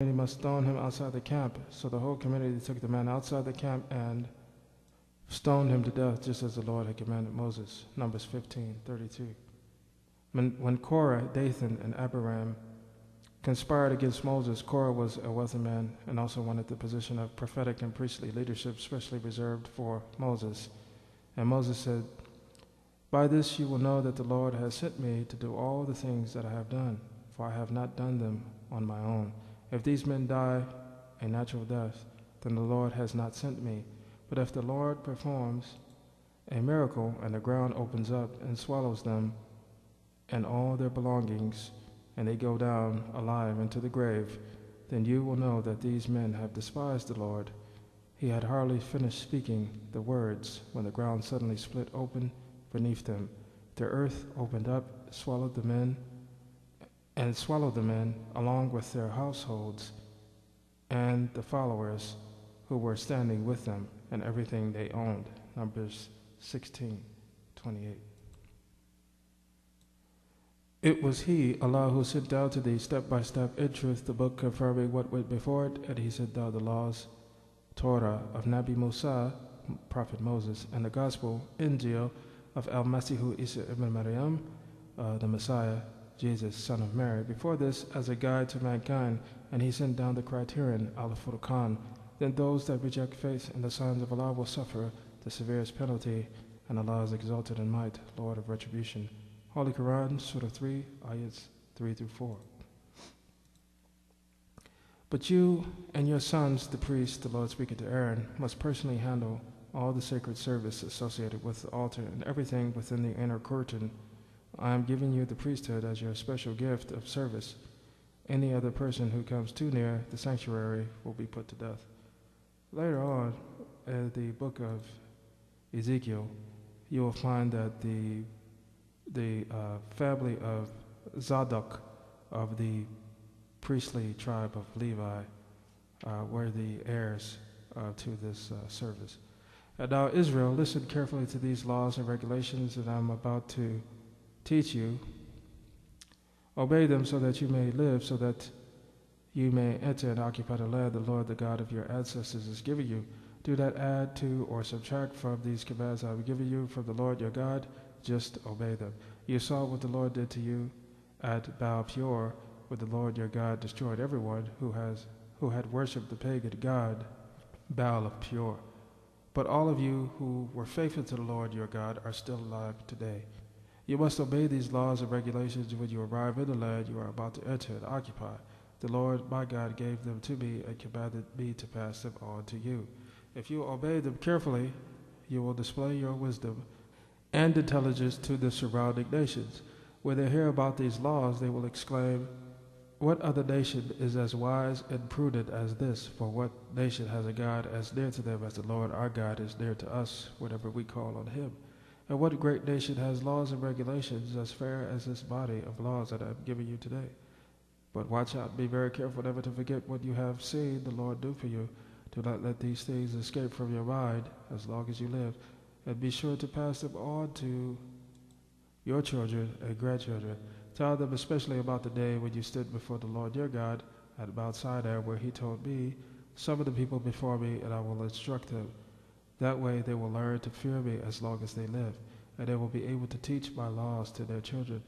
He must stone him outside the camp. So the whole community took the man outside the camp and stoned him to death, just as the Lord had commanded Moses. Numbers 15:32. When Korah, Dathan, and Abiram conspired against Moses, Korah was a wealthy man and also wanted the position of prophetic and priestly leadership, specially reserved for Moses. And Moses said, "By this you will know that the Lord has sent me to do all the things that I have done, for I have not done them on my own. If these men die a natural death, then the Lord has not sent me. But if the Lord performs a miracle and the ground opens up and swallows them and all their belongings, and they go down alive into the grave, then you will know that these men have despised the Lord." He had hardly finished speaking the words when the ground suddenly split open beneath them. The earth opened up, swallowed the men along with their households and the followers who were standing with them and everything they owned. Numbers 16:28. It was He, Allah, who sent down to thee step by step in truth the book confirming what went before it, and He sent down the laws, Torah, of Nabi Musa, Prophet Moses, and the Gospel, Injil, of Al-Masihu Isa ibn Maryam, the Messiah, Jesus, son of Mary, before this as a guide to mankind, and He sent down the criterion, Al-Furqan. Then those that reject faith in the signs of Allah will suffer the severest penalty, and Allah is exalted in might, Lord of retribution. Holy Quran, Surah 3, ayats 3-4. But you and your sons, the priests, the Lord speaking to Aaron, must personally handle all the sacred service associated with the altar and everything within the inner curtain. I am giving you the priesthood as your special gift of service. Any other person who comes too near the sanctuary will be put to death. Later on, in the book of Ezekiel, you will find that the family of Zadok of the priestly tribe of Levi were the heirs to this service. And now Israel, listen carefully to these laws and regulations that I'm about to teach you. Obey them so that you may live, so that you may enter and occupy the land the Lord, the God of your ancestors, is giving you. Do not add to or subtract from these commands I have given you from the Lord your God. Just obey them. You saw what the Lord did to you at Baal Peor, where the Lord your God destroyed everyone who had worshipped the pagan god Baal of Peor. But all of you who were faithful to the Lord your God are still alive today. You must obey these laws and regulations when you arrive in the land you are about to enter and occupy. The Lord my God gave them to me and commanded me to pass them on to you. If you obey them carefully, you will display your wisdom and intelligence to the surrounding nations. When they hear about these laws, they will exclaim, "What other nation is as wise and prudent as this? For what nation has a God as near to them as the Lord our God is near to us whenever we call on Him? And what great nation has laws and regulations as fair as this body of laws that I am giving you today? But watch out, be very careful never to forget what you have seen the Lord do for you. Do not let these things escape from your mind as long as you live, and be sure to pass them on to your children and grandchildren. Tell them especially about the day when you stood before the Lord your God at Mount Sinai, where He told me, 'Summon the people before me, and I will instruct them.' That way they will learn to fear me as long as they live, and they will be able to teach my laws to their children.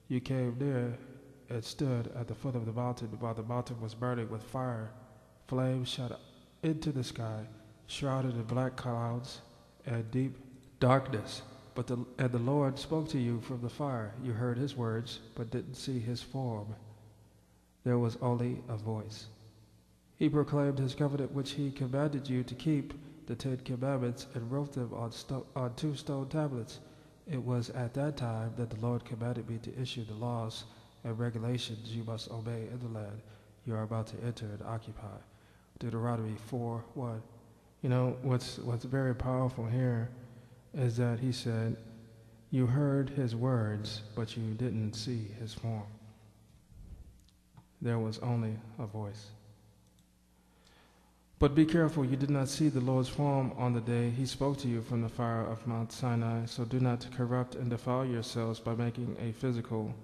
You came near and stood at the foot of the mountain while the mountain was burning with fire. Flames shot into the sky, shrouded in black clouds and deep darkness. But the Lord spoke to you from the fire. You heard His words, but didn't see His form. There was only a voice. He proclaimed His covenant, which He commanded you to keep, the 10 Commandments, and wrote them on 2 stone tablets. It was at that time that the Lord commanded me to issue the laws and regulations you must obey in the land you are about to enter and occupy." Deuteronomy 4:1. You know, what's very powerful here is that He said, you heard His words, but you didn't see His form. There was only a voice. But be careful, you did not see the Lord's form on the day He spoke to you from the fire of Mount Sinai, so do not corrupt and defile yourselves by making a physical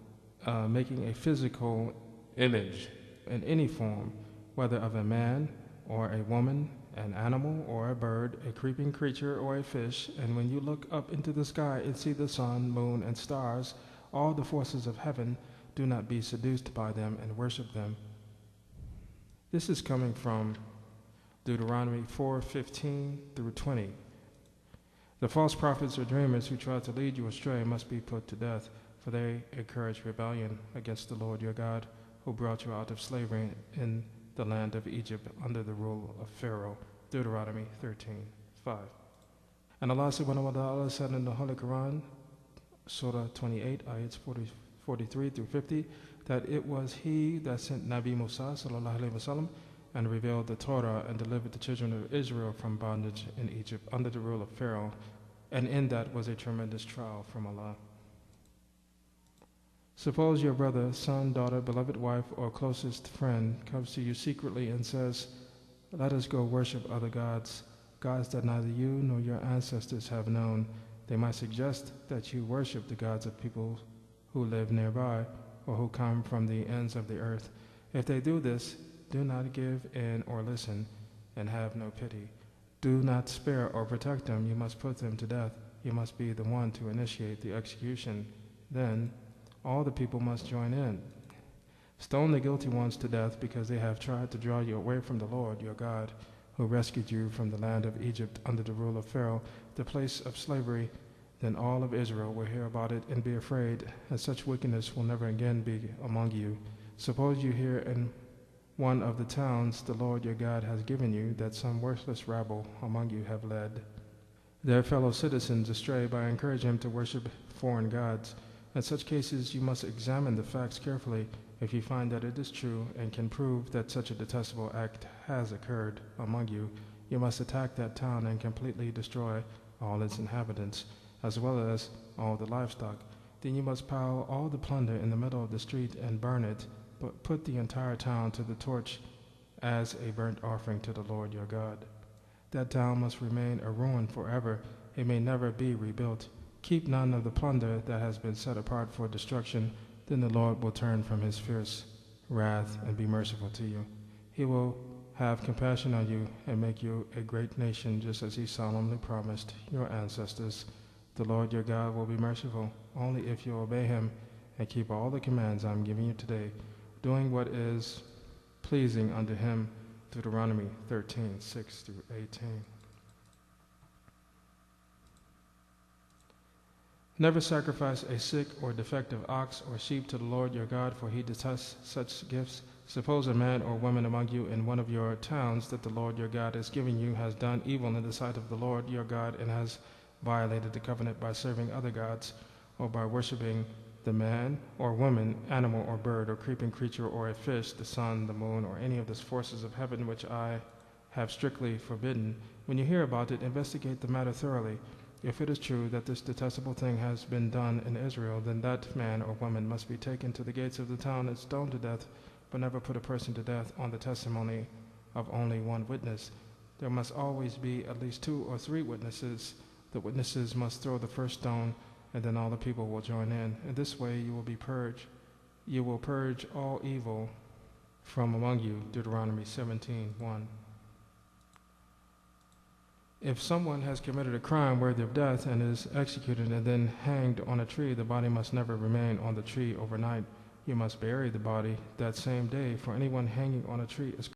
image in any form, whether of a man or a woman, an animal or a bird, a creeping creature or a fish, and when you look up into the sky and see the sun, moon, and stars, all the forces of heaven, do not be seduced by them and worship them. This is coming from Deuteronomy 4:15 through 20. The false prophets or dreamers who try to lead you astray must be put to death, for they encourage rebellion against the Lord your God, who brought you out of slavery in the land of Egypt under the rule of Pharaoh. Deuteronomy 13:5. And Allah subhanahu wa ta'ala said in the Holy Quran, Surah 28, ayats 43 through 50, that it was He that sent Nabi Musa sallallahu alaihi wasallam and revealed the Torah and delivered the children of Israel from bondage in Egypt under the rule of Pharaoh, and in that was a tremendous trial from Allah. Suppose your brother, son, daughter, beloved wife, or closest friend comes to you secretly and says, "Let us go worship other gods, gods that neither you nor your ancestors have known." They might suggest that you worship the gods of people who live nearby or who come from the ends of the earth. If they do this, do not give in or listen, and have no pity. Do not spare or protect them. You must put them to death. You must be the one to initiate the execution. Then all the people must join in. Stone the guilty ones to death because they have tried to draw you away from the Lord your God, who rescued you from the land of Egypt under the rule of Pharaoh, the place of slavery. Then all of Israel will hear about it and be afraid, and such wickedness will never again be among you. Suppose you hear in one of the towns the Lord your God has given you that some worthless rabble among you have led their fellow citizens astray by encouraging them to worship foreign gods. In such cases, you must examine the facts carefully. If you find that it is true and can prove that such a detestable act has occurred among you, you must attack that town and completely destroy all its inhabitants, as well as all the livestock. Then you must pile all the plunder in the middle of the street and burn it, but put the entire town to the torch as a burnt offering to the Lord your God. That town must remain a ruin forever. It may never be rebuilt. Keep none of the plunder that has been set apart for destruction. Then the Lord will turn from his fierce wrath and be merciful to you. He will have compassion on you and make you a great nation, just as he solemnly promised your ancestors. The Lord your God will be merciful only if you obey him and keep all the commands I am giving you today, doing what is pleasing unto him. Deuteronomy 13:6 through 18. Never sacrifice a sick or defective ox or sheep to the Lord your God, for he detests such gifts. Suppose a man or woman among you in one of your towns that the Lord your God is giving you has done evil in the sight of the Lord your God and has violated the covenant by serving other gods or by worshiping the man or woman, animal or bird or creeping creature or a fish, the sun, the moon, or any of the forces of heaven which I have strictly forbidden. When you hear about it, investigate the matter thoroughly. If it is true that this detestable thing has been done in Israel, then that man or woman must be taken to the gates of the town and stoned to death, but never put a person to death on the testimony of only one witness. There must always be at least 2 or 3 witnesses. The witnesses must throw the first stone, and then all the people will join in. In this way you will be purged. You will purge all evil from among you. Deuteronomy 17:1. If someone has committed a crime worthy of death and is executed and then hanged on a tree, the body must never remain on the tree overnight. You must bury the body that same day, for anyone hanging on a tree is